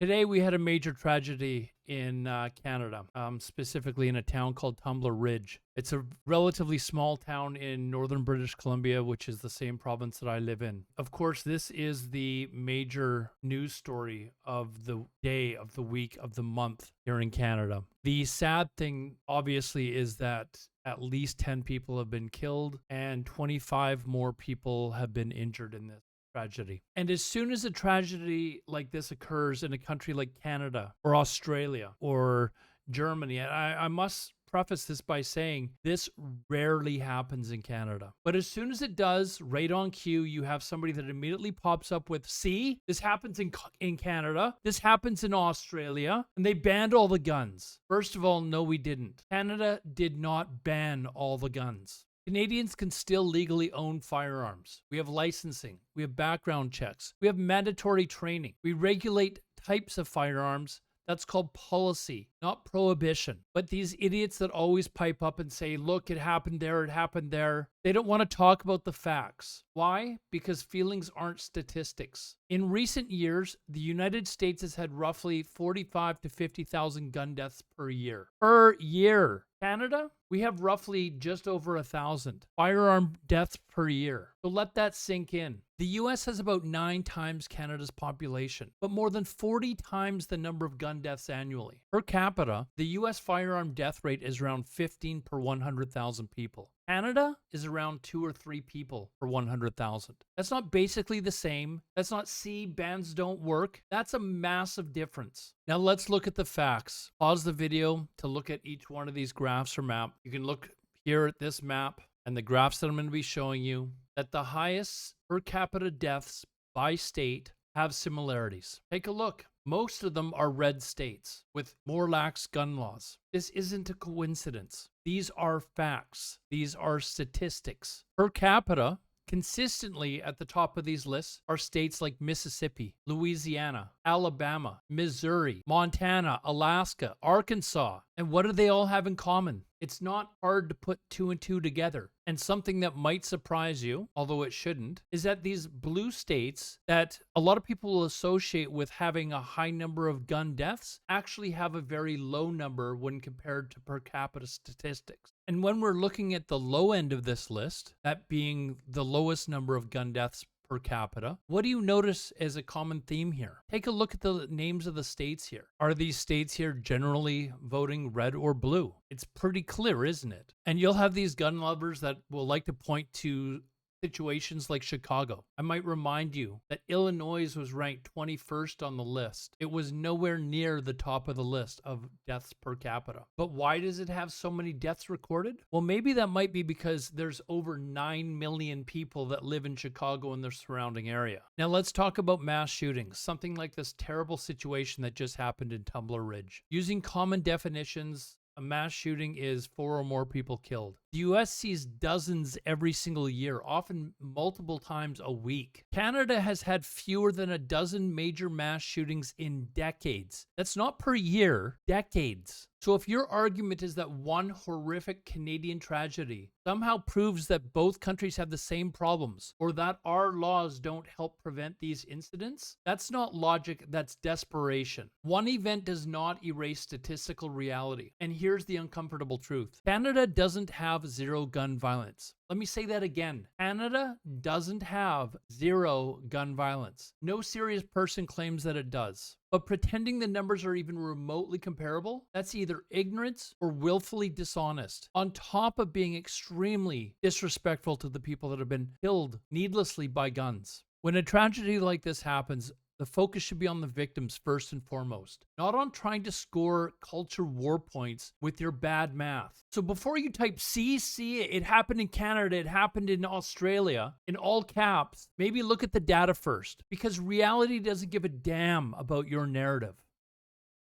Today, we had a major tragedy in Canada, specifically in a town called Tumbler Ridge. It's a relatively small town in northern British Columbia, which is the same province that I live in. Of course, this is the major news story of the day, of the week, of the month here in Canada. The sad thing, obviously, is that at least 10 people have been killed and 25 more people have been injured in this tragedy. And as soon as a tragedy like this occurs in a country like Canada or Australia or Germany, I must preface this by saying this rarely happens in Canada. But as soon as it does, right on cue, you have somebody that immediately pops up with, see, this happens in Canada, this happens in Australia, and they banned all the guns. First of all, no, we didn't. Canada did not ban all the guns. Canadians can still legally own firearms. We have licensing. We have background checks. We have mandatory training. We regulate types of firearms. That's called policy, not prohibition. But these idiots that always pipe up and say, look, it happened there, they don't want to talk about the facts. Why? Because feelings aren't statistics. In recent years, the United States has had roughly 45 to 50,000 gun deaths per year. Per year. Canada, we have roughly just over 1,000 firearm deaths per year. So let that sink in. The US has about 9 times Canada's population, but more than 40 times the number of gun deaths annually. Per capita, the US firearm death rate is around 15 per 100,000 people. Canada is around 2 or 3 people per 100,000. That's not basically the same. That's not see, bans don't work. That's a massive difference. Now let's look at the facts. Pause the video to look at each one of these graphs or map. You can look here at this map and the graphs that I'm going to be showing you, that the highest per capita deaths by state have similarities. Take a look. Most of them are red states with more lax gun laws. This isn't a coincidence. These are facts. These are statistics. Per capita, consistently at the top of these lists are states like Mississippi, Louisiana, Alabama, Missouri, Montana, Alaska, Arkansas. And what do they all have in common? It's not hard to put 2 and 2 together. And something that might surprise you, although it shouldn't, is that these blue states that a lot of people will associate with having a high number of gun deaths actually have a very low number when compared to per capita statistics. And when we're looking at the low end of this list, that being the lowest number of gun deaths per capita, what do you notice as a common theme here? Take a look at the names of the states here. Are these states here generally voting red or blue? It's pretty clear, isn't it? And you'll have these gun lovers that will like to point to situations like Chicago. I might remind you that Illinois was ranked 21st on the list. It was nowhere near the top of the list of deaths per capita. But why does it have so many deaths recorded? Well, maybe that might be because there's over 9 million people that live in Chicago and their surrounding area. Now let's talk about mass shootings, something like this terrible situation that just happened in Tumbler Ridge. Using common definitions, a mass shooting is 4 or more people killed. The US sees dozens every single year, often multiple times a week. Canada has had fewer than a dozen major mass shootings in decades. That's not per year, decades. So if your argument is that one horrific Canadian tragedy somehow proves that both countries have the same problems, or that our laws don't help prevent these incidents, that's not logic, that's desperation. One event does not erase statistical reality. And here's the uncomfortable truth. Canada doesn't have zero gun violence. Let me say that again. Canada doesn't have zero gun violence. No serious person claims that it does. But pretending the numbers are even remotely comparable, that's either ignorance or willfully dishonest, on top of being extremely disrespectful to the people that have been killed needlessly by guns. When a tragedy like this happens, the focus should be on the victims first and foremost, not on trying to score culture war points with your bad math. So before you type, see, it happened in Canada, it happened in Australia, in all caps, maybe look at the data first, because reality doesn't give a damn about your narrative.